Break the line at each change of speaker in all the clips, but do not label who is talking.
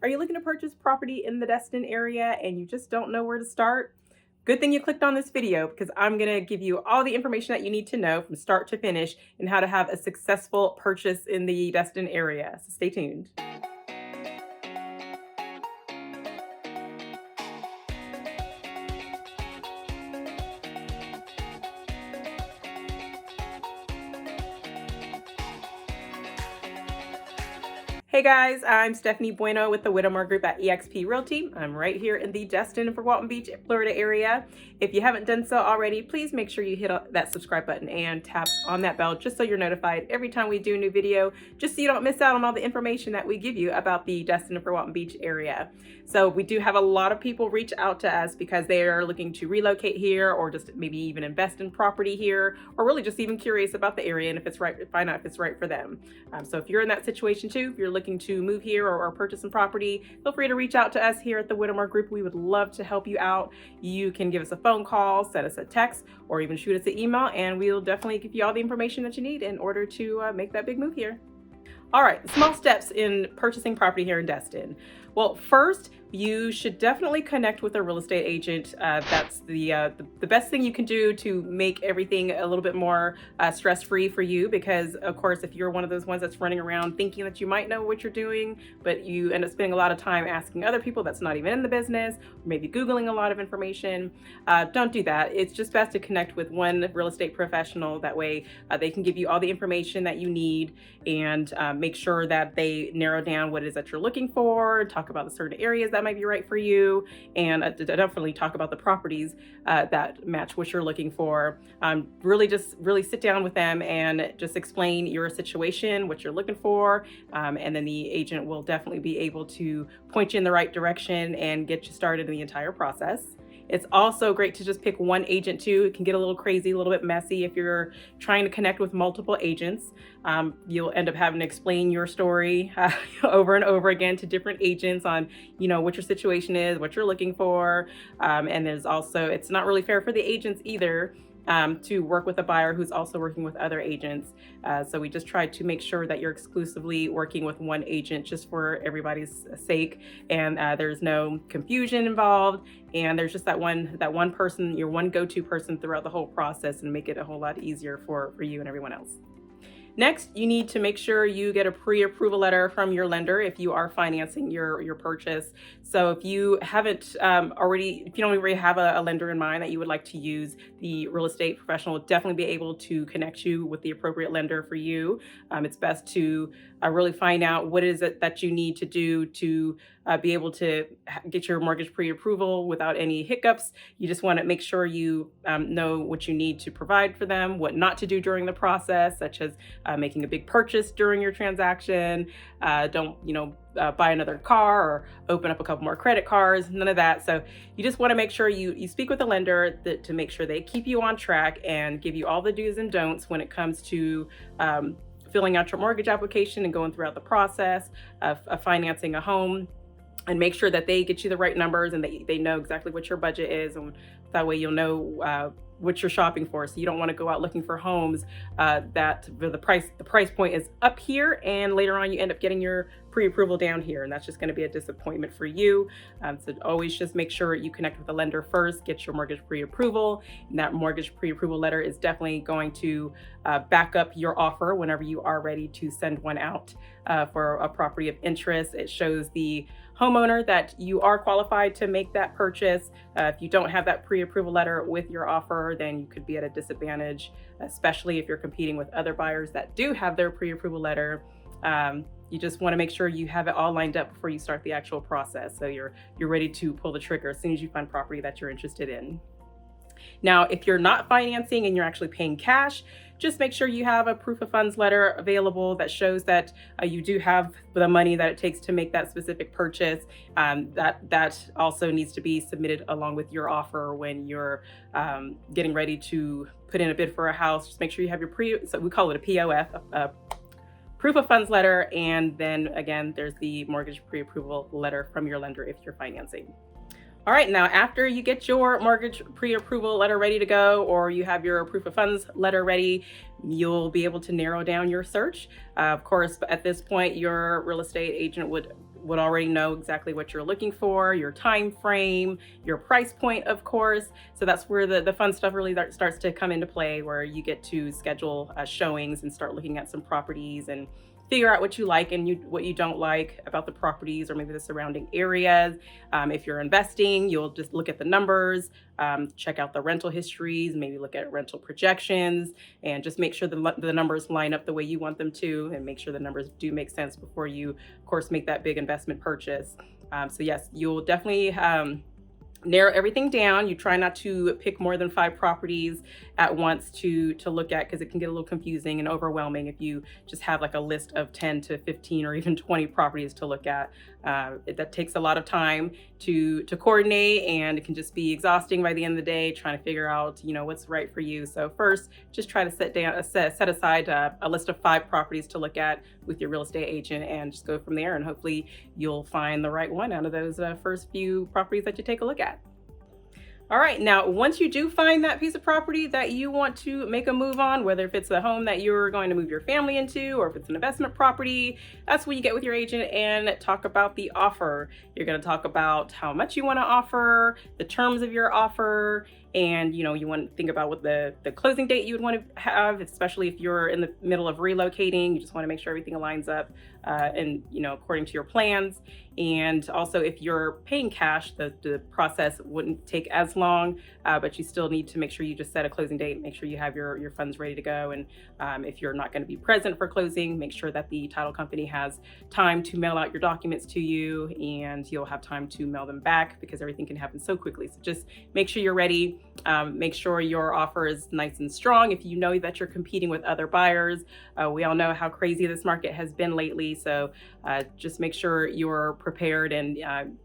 Are you looking to purchase property in the Destin area and you just don't know where to start? Good thing you clicked on this video because I'm going to give you all the information that you need to know from start to finish and how to have a successful purchase in the Destin area. So stay tuned. Hey guys, I'm Stephanie Bueno with the Whittemore Group at eXp Realty. I'm right here in the Destin-Fort Walton Beach, Florida area. If you haven't done so already, please make sure you hit that subscribe button and tap on that bell just so you're notified every time we do a new video, just so you don't miss out on all the information that we give you about the Destin-Fort Walton Beach area. So we do have a lot of people reach out to us because they are looking to relocate here or just maybe even invest in property here, or really just even curious about the area and if it's right, find out if it's right for them. So if you're in that situation too, if you're looking to move here or purchase some property, feel free to reach out to us here at the Whittemore Group. We would love to help you out. You can give us a phone call, send us a text, or even shoot us an email, and we'll definitely give you all the information that you need in order to make that big move here. All right, small steps in purchasing property here in Destin. Well, first, you should definitely connect with a real estate agent. That's the best thing you can do to make everything a little bit more stress-free for you, because of course, if you're one of those ones that's running around thinking that you might know what you're doing, but you end up spending a lot of time asking other people that's not even in the business, or maybe Googling a lot of information, don't do that. It's just best to connect with one real estate professional. That way they can give you all the information that you need and make sure that they narrow down what it is that you're looking for, talk about the certain areas that might be right for you, and definitely talk about the properties that match what you're looking for. Really sit down with them and just explain your situation, what you're looking for, and then the agent will definitely be able to point you in the right direction and get you started in the entire process. It's also great to just pick one agent too. It can get a little crazy, a little bit messy if you're trying to connect with multiple agents. You'll end up having to explain your story over and over again to different agents on, what your situation is, what you're looking for. And there's also, it's not really fair for the agents either to work with a buyer who's also working with other agents. So we just try to make sure that you're exclusively working with one agent just for everybody's sake, and there's no confusion involved, and there's just that one person, your one go-to person throughout the whole process, and make it a whole lot easier for you and everyone else. Next, you need to make sure you get a pre-approval letter from your lender if you are financing your purchase. So if you haven't if you don't already have a lender in mind that you would like to use, the real estate professional will definitely be able to connect you with the appropriate lender for you. It's best to really find out what is it that you need to do to be able to get your mortgage pre-approval without any hiccups. You just want to make sure you know what you need to provide for them, what not to do during the process, such as making a big purchase during your transaction. Don't buy another car or open up a couple more credit cards, none of that. So you just want to make sure you speak with the lender to make sure they keep you on track and give you all the do's and don'ts when it comes to filling out your mortgage application and going throughout the process of financing a home. And make sure that they get you the right numbers and they know exactly what your budget is, and that way you'll know what you're shopping for. So you don't want to go out looking for homes that the price point is up here, and later on you end up getting your pre-approval down here, and that's just going to be a disappointment for you. So always just make sure you connect with the lender first, get your mortgage pre-approval, and that mortgage pre-approval letter is definitely going to back up your offer whenever you are ready to send one out for a property of interest. It shows the homeowner that you are qualified to make that purchase. If you don't have that pre-approval letter with your offer, then you could be at a disadvantage, especially if you're competing with other buyers that do have their pre-approval letter. You just want to make sure you have it all lined up before you start the actual process, so you're ready to pull the trigger as soon as you find property that you're interested in. Now, if you're not financing and you're actually paying cash, just make sure you have a proof of funds letter available that shows that you do have the money that it takes to make that specific purchase. That also needs to be submitted along with your offer when you're getting ready to put in a bid for a house. Just make sure you have so we call it a POF, proof of funds letter, and then again, there's the mortgage pre-approval letter from your lender if you're financing. All right, now after you get your mortgage pre-approval letter ready to go, or you have your proof of funds letter ready, you'll be able to narrow down your search. Of course, at this point, your real estate agent would would already know exactly what you're looking for, your time frame, your price point, of course. So that's where the fun stuff really starts to come into play, where you get to schedule showings and start looking at some properties and figure out what you like and what you don't like about the properties or maybe the surrounding areas. If you're investing, you'll just look at the numbers, check out the rental histories, maybe look at rental projections, and just make sure the numbers line up the way you want them to, and make sure the numbers do make sense before you, of course, make that big investment purchase. So yes, you'll definitely narrow everything down. You try not to pick more than 5 properties at once to look at, because it can get a little confusing and overwhelming if you just have like a list of 10 to 15 or even 20 properties to look at. That takes a lot of time to coordinate, and it can just be exhausting by the end of the day trying to figure out, what's right for you. So first, just try to set aside a list of 5 properties to look at with your real estate agent, and just go from there. And hopefully you'll find the right one out of those first few properties that you take a look at. All right, now once you do find that piece of property that you want to make a move on, whether if it's a home that you're going to move your family into or if it's an investment property, that's when you get with your agent and talk about the offer. You're going to talk about how much you want to offer, the terms of your offer, and you want to think about what the closing date you would want to have, especially if you're in the middle of relocating. You just want to make sure everything aligns up and according to your plans. And also, if you're paying cash, the process wouldn't take as long, but you still need to make sure you just set a closing date, make sure you have your funds ready to go. And if you're not going to be present for closing, make sure that the title company has time to mail out your documents to you, and you'll have time to mail them back, because everything can happen so quickly. So just make sure you're ready. Make sure your offer is nice and strong. If you know that you're competing with other buyers, we all know how crazy this market has been lately. So just make sure you're prepared, and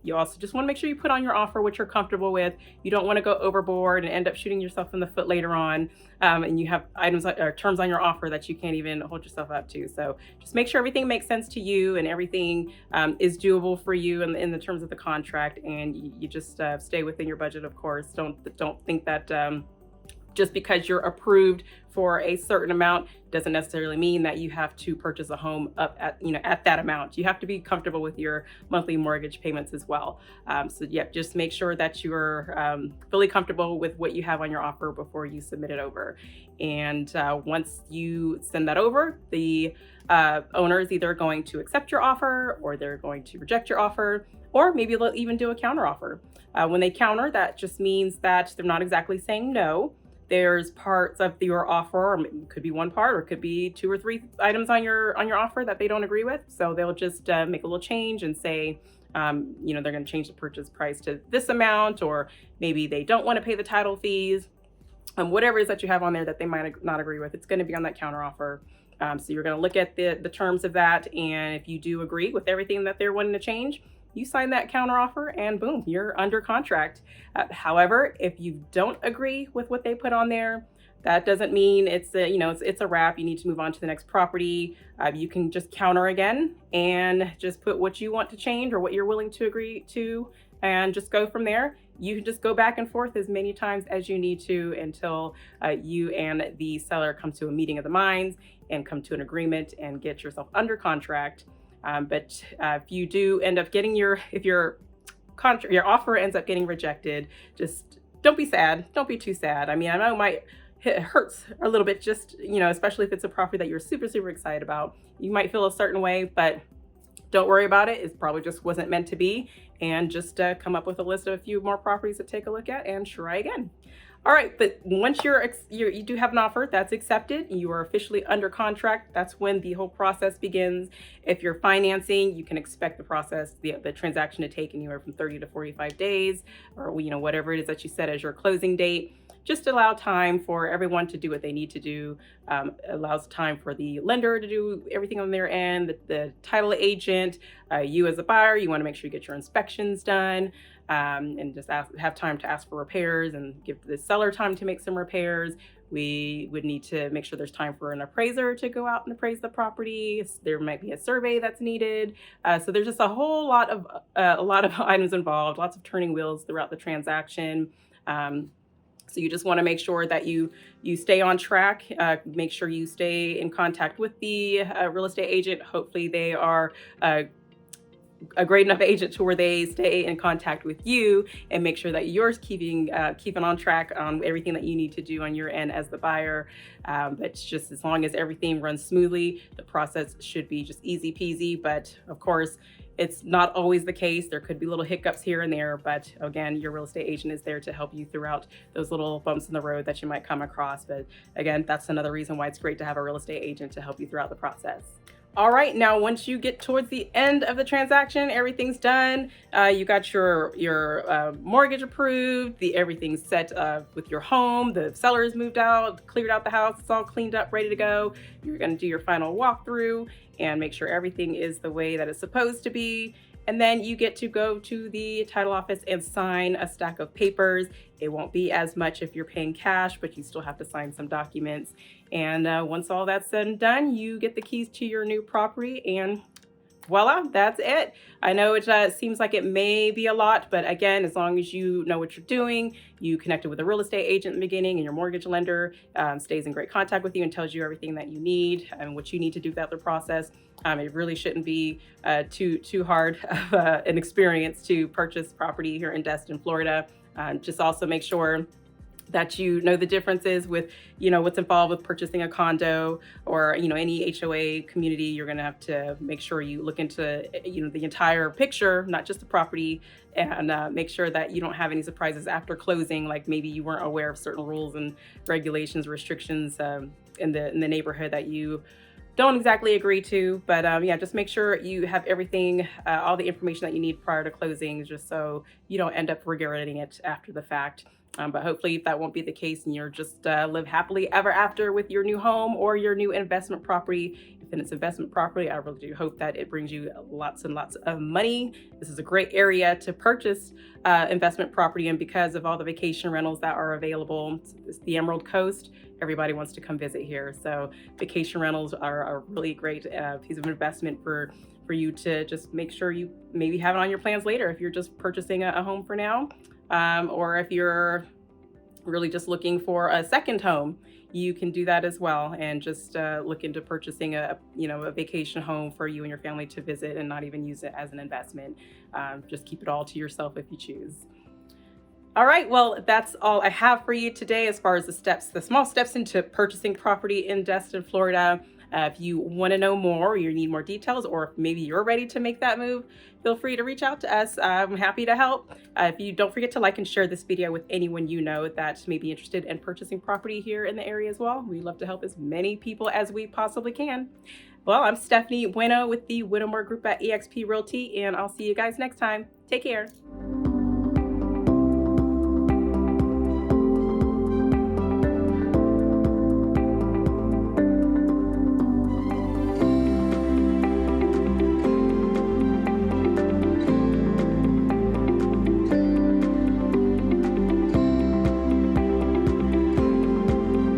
you also just want to make sure you put on your offer what you're comfortable with. You don't want to go overboard and end up shooting yourself in the foot later on, and you have items or terms on your offer that you can't even hold yourself up to. So just make sure everything makes sense to you and everything is doable for you in the terms of the contract, and you just stay within your budget, of course. Don't think that just because you're approved for a certain amount doesn't necessarily mean that you have to purchase a home up at that amount. You have to be comfortable with your monthly mortgage payments as well. So yeah, just make sure that you're fully comfortable with what you have on your offer before you submit it over. And once you send that over, the owner is either going to accept your offer, or they're going to reject your offer, or maybe they'll even do a counter offer. When they counter, that just means that they're not exactly saying no. There's parts of your offer, or it could be one part, or it could be 2 or 3 items on your offer that they don't agree with. So they'll just make a little change and say, they're going to change the purchase price to this amount, or maybe they don't want to pay the title fees. Whatever it is that you have on there that they might not agree with, it's going to be on that counter offer. So you're going to look at the terms of that, and if you do agree with everything that they're wanting to change, you sign that counter offer, and boom, you're under contract. However, if you don't agree with what they put on there, that doesn't mean it's a wrap. You need to move on to the next property. You can just counter again and just put what you want to change or what you're willing to agree to, and just go from there. You can just go back and forth as many times as you need to until you and the seller come to a meeting of the minds and come to an agreement and get yourself under contract. But if you do end up getting your offer ends up getting rejected, just don't be sad. Don't be too sad. I mean, I know it hurts a little bit, just, especially if it's a property that you're super, super excited about. You might feel a certain way, but don't worry about it. It probably just wasn't meant to be. And just come up with a list of a few more properties to take a look at and try again. All right, but once you do have an offer that's accepted, you are officially under contract. That's when the whole process begins. If you're financing, you can expect the transaction to take anywhere from 30 to 45 days, or whatever it is that you set as your closing date. Just allow time for everyone to do what they need to do. Allows time for the lender to do everything on their end, the title agent, you as a buyer, you want to make sure you get your inspections done. And just have time to ask for repairs and give the seller time to make some repairs. We would need to make sure there's time for an appraiser to go out and appraise the property. There might be a survey that's needed. So there's just a whole lot of items involved, lots of turning wheels throughout the transaction. So you just want to make sure that you stay on track. Make sure you stay in contact with the real estate agent. Hopefully they are a great enough agent to where they stay in contact with you and make sure that you're keeping on track on everything that you need to do on your end as the buyer. But just as long as everything runs smoothly, the process should be just easy peasy. But of course, it's not always the case. There could be little hiccups here and there, but again, your real estate agent is there to help you throughout those little bumps in the road that you might come across. But again, that's another reason why it's great to have a real estate agent to help you throughout the process. All right, now once you get towards the end of the transaction, everything's done. You got your mortgage approved, everything's set with your home. The seller's moved out, cleared out the house, it's all cleaned up, ready to go. You're going to do your final walkthrough and make sure everything is the way that it's supposed to be. And then you get to go to the title office and sign a stack of papers. It won't be as much if you're paying cash, but you still have to sign some documents. And once all that's said and done, you get the keys to your new property, and voila, that's it. I know it seems like it may be a lot, but again, as long as you know what you're doing, you connected with a real estate agent in the beginning, and your mortgage lender stays in great contact with you and tells you everything that you need and what you need to do throughout the process. It really shouldn't be too hard of an experience to purchase property here in Destin, Florida. Just also make sure that you know the differences with, what's involved with purchasing a condo or, any HOA community. You're going to have to make sure you look into, the entire picture, not just the property, and make sure that you don't have any surprises after closing, like maybe you weren't aware of certain rules and regulations, restrictions in the neighborhood that you don't exactly agree to. But yeah, just make sure you have everything, all the information that you need prior to closing, just so you don't end up regretting it after the fact. But hopefully that won't be the case, and you're just live happily ever after with your new home or your new investment property. If it's investment property, I really do hope that it brings you lots and lots of money. This is a great area to purchase investment property, and because of all the vacation rentals that are available, it's the Emerald Coast. Everybody wants to come visit here, so vacation rentals are a really great piece of investment for you to just make sure you maybe have it on your plans later if you're just purchasing a home for now. Or if you're really just looking for a second home, you can do that as well, and just look into purchasing a vacation home for you and your family to visit and not even use it as an investment. Just keep it all to yourself if you choose. All right, well, that's all I have for you today as far as the small steps into purchasing property in Destin, Florida. If you want to know more, or you need more details, or if maybe you're ready to make that move, feel free to reach out to us. I'm happy to help. If you don't forget to like and share this video with anyone you know that may be interested in purchasing property here in the area as well. We love to help as many people as we possibly can. Well, I'm Stephanie Bueno with the Whittemore Group at eXp Realty, and I'll see you guys next time. Take care.